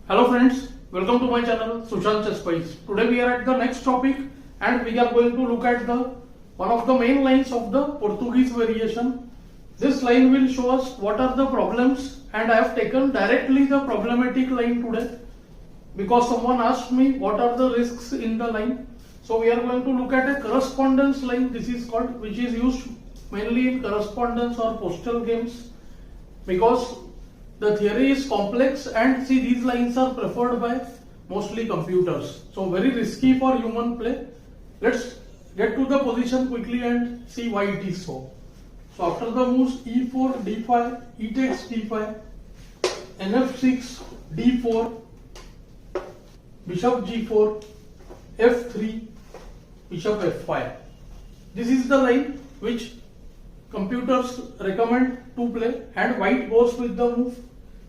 Hello friends, welcome to my channel Sushant Spice. Today we are at the next topic and we are going to look at the one of the main lines of the Portuguese variation. This line will show us what are the problems, and I have taken directly the problematic line today because someone asked me what are the risks in the line. So we are going to look at a correspondence line, this is called, which is used mainly in correspondence or postal games because the theory is complex, and see, these lines are preferred by mostly computers. So very risky for human play. Let's get to the position quickly and see why it is so. So after the moves e4, d5, e takes d5, nf6, d4, bishop g4, f3, bishop f5. This is the line which computers recommend to play, and white goes with the move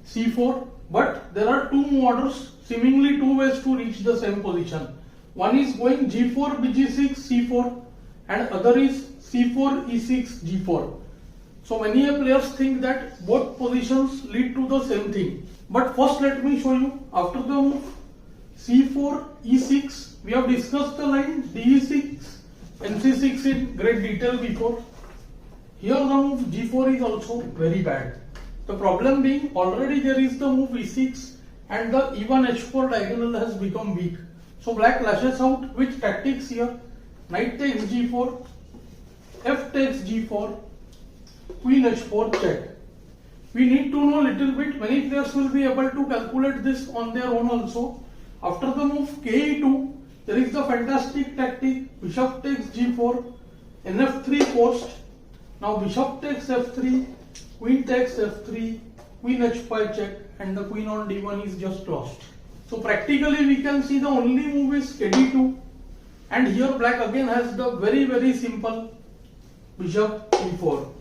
c4, but there are two orders, seemingly two ways to reach the same position. One is going g4, bg6, c4, and other is c4, e6, g4. So many players think that both positions lead to the same thing. But first let me show you. After the move c4, e6, we have discussed the line d6, nc6 in great detail before. Here the move g4 is also very bad. The problem being already there is the move e6 and the e1 h4 diagonal has become weak. So black lashes out with tactics here. Knight takes g4, f takes g4, queen h4 check. We need to know little bit. Many players will be able to calculate this on their own also. After the move ke2, there is the fantastic tactic bishop takes g4, nf3 forced. Now bishop takes f3, queen takes f3, queen h5 check, and the queen on d1 is just lost. So practically we can see the only move is kd2, and here black again has the very simple bishop e4.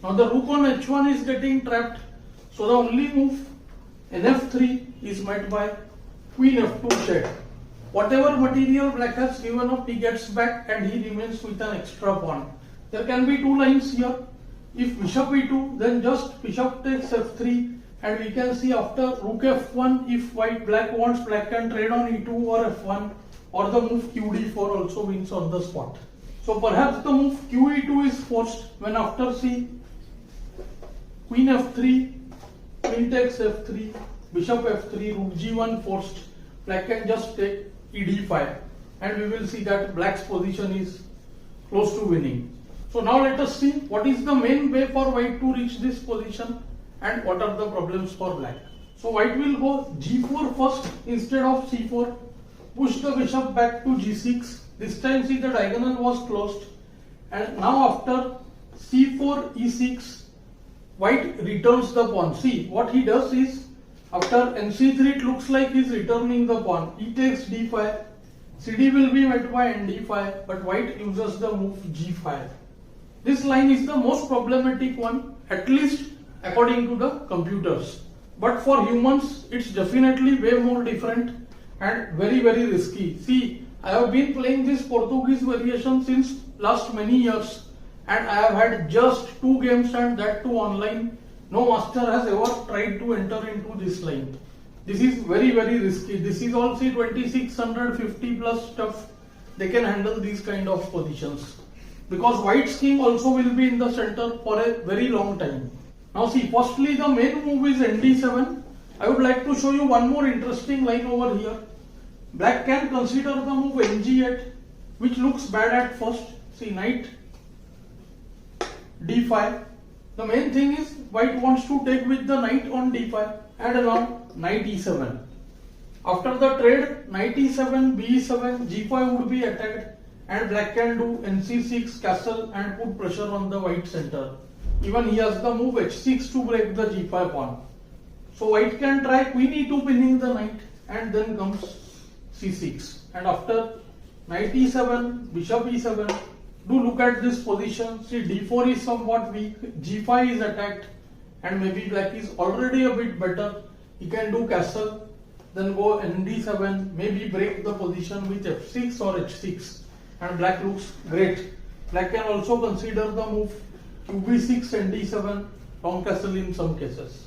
Now the rook on h1 is getting trapped, so the only move nf3 is met by queen f2 check. Whatever material black has given up, he gets back and he remains with an extra pawn. There can be two lines here. If bishop e2, then just bishop takes f3, and we can see after rook f1, if black wants, black can trade on e2 or f1, or the move qd4 also wins on the spot. So perhaps the move qe2 is forced when after see queen f3, queen takes f3, bishop f3, rook g1 forced, black can just take ed5, and we will see that black's position is close to winning. So now let us see what is the main way for white to reach this position and what are the problems for black. So white will go g4 first instead of c4, push the bishop back to g6. This time see the diagonal was closed, and now after c4, e6, white returns the pawn. See what he does is after nc3 it looks like he is returning the pawn. E takes d5, cd will be met by nd5, but white uses the move g5. This line is the most problematic one, at least according to the computers. But for humans, it's definitely way more different and very risky. See, I have been playing this Portuguese variation since last many years, and I have had just 2 games, and that too online. No master has ever tried to enter into this line. This is very risky. This is also 2650 plus stuff. They can handle these kind of positions, because white's king also will be in the center for a very long time. Now see, firstly the main move is nd7. I would like to show you one more interesting line over here. Black can consider the move ng8, which looks bad at first. See, knight d5. The main thing is white wants to take with the knight on d5, and now knight e7. After the trade, knight e7, b7, g5 would be attacked, and black can do nc6 castle and put pressure on the white center. Even he has the move h6 to break the g5 pawn. So white can try queen e2 pinning the knight, and then comes c6. And after knight e7, bishop e7, do look at this position. See, d4 is somewhat weak, g5 is attacked, and maybe black is already a bit better. He can do castle, then go nd7, maybe break the position with f6 or h6. And black looks great. Black can also consider the move qb6 and d7, long castle in some cases.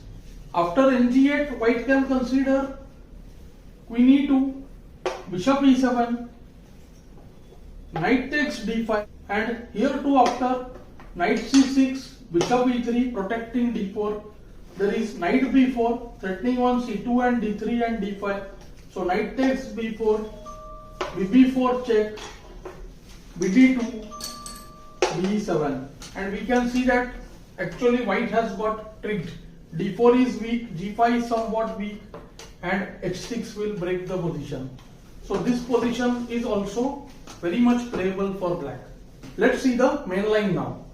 After ng8, white can consider queen e2, bishop e7, knight takes d5, and here too after knight c6, bishop e3 protecting d4, there is knight b4 threatening on c2 and d3 and d5. So knight takes b4, bb4 check, bd2, b7, and we can see that actually white has got tricked. d4 is weak, g5 is somewhat weak, and h6 will break the position. So this position is also very much playable for black. Let's see the main line now.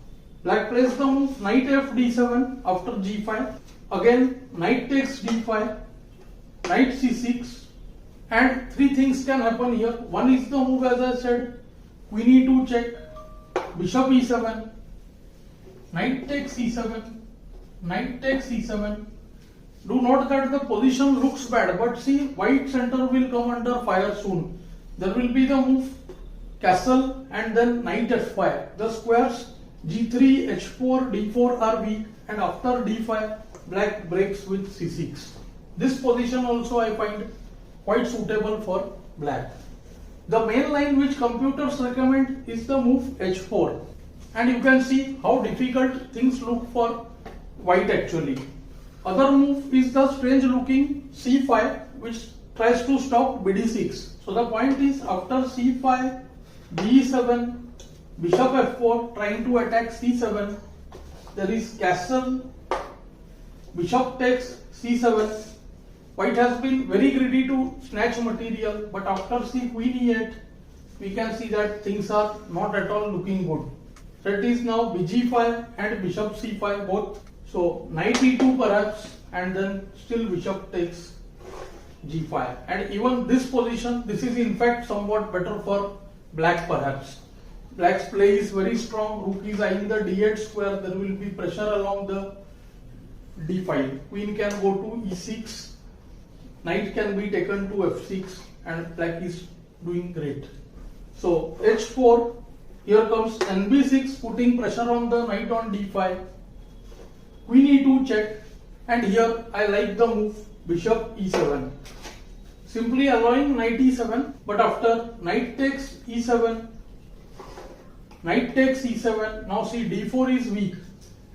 Black plays the move knight f d7 after g5. Again knight takes d5, knight c6, and three things can happen here. One is the move, as I said, queen e2 check, bishop e7, knight takes e7, knight takes e7. Do note that the position looks bad, but see, white center will come under fire soon. There will be the move castle and then knight f5. The squares g3, h4, d4 are weak, and after d5 black breaks with c6. This position also I find quite suitable for black. The main line which computers recommend is the move h4, and you can see how difficult things look for white actually. Other move is the strange looking c5, which tries to stop bd6. So the point is, after c5, d7, bishop f4 trying to attack c7, there is castle, bishop takes c7. White has been very greedy to snatch material, but after c queen e8, we can see that things are not at all looking good. Threat is now bg5 and bishop c5 both. So knight e2 perhaps, and then still bishop takes g5. And even this position, this is in fact somewhat better for black perhaps. Black's play is very strong. Rook is eyeing the d8 square. There will be pressure along the d5. Queen can go to e6. Knight can be taken to f6, and black is doing great. So h4, here comes nb6 putting pressure on the knight on d5. Queen e2 check, and here I like the move bishop e7. Simply allowing knight e7, but after knight takes e7, knight takes e7, now see d4 is weak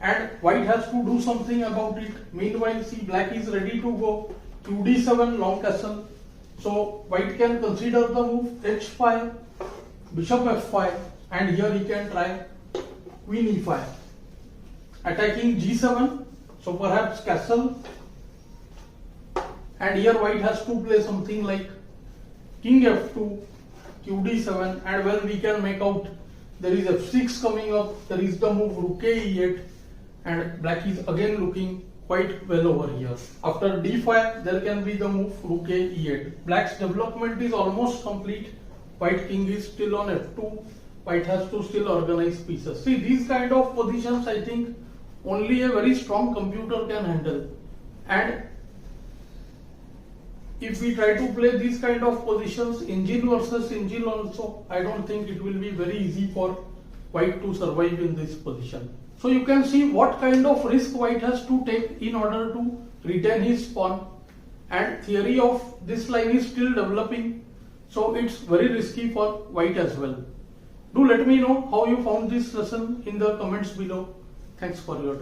and white has to do something about it. Meanwhile, see, black is ready to go qd7 long castle. So white can consider the move h5, bishop f5, and here he can try queen e5, attacking g7. So perhaps castle, and here white has to play something like king f2, qd7, and well, we can make out there is f6 coming up, there is the move rook e8, and black is again looking quite well over here. After d5, there can be the move rook e8. Black's development is almost complete. White king is still on f2. White has to still organize pieces. See, these kind of positions I think only a very strong computer can handle. And if we try to play these kind of positions, engine versus engine also, I don't think it will be very easy for white to survive in this position. So you can see what kind of risk white has to take in order to retain his pawn, and theory of this line is still developing, so it's very risky for white as well. Do let me know how you found this lesson in the comments below. Thanks for your time.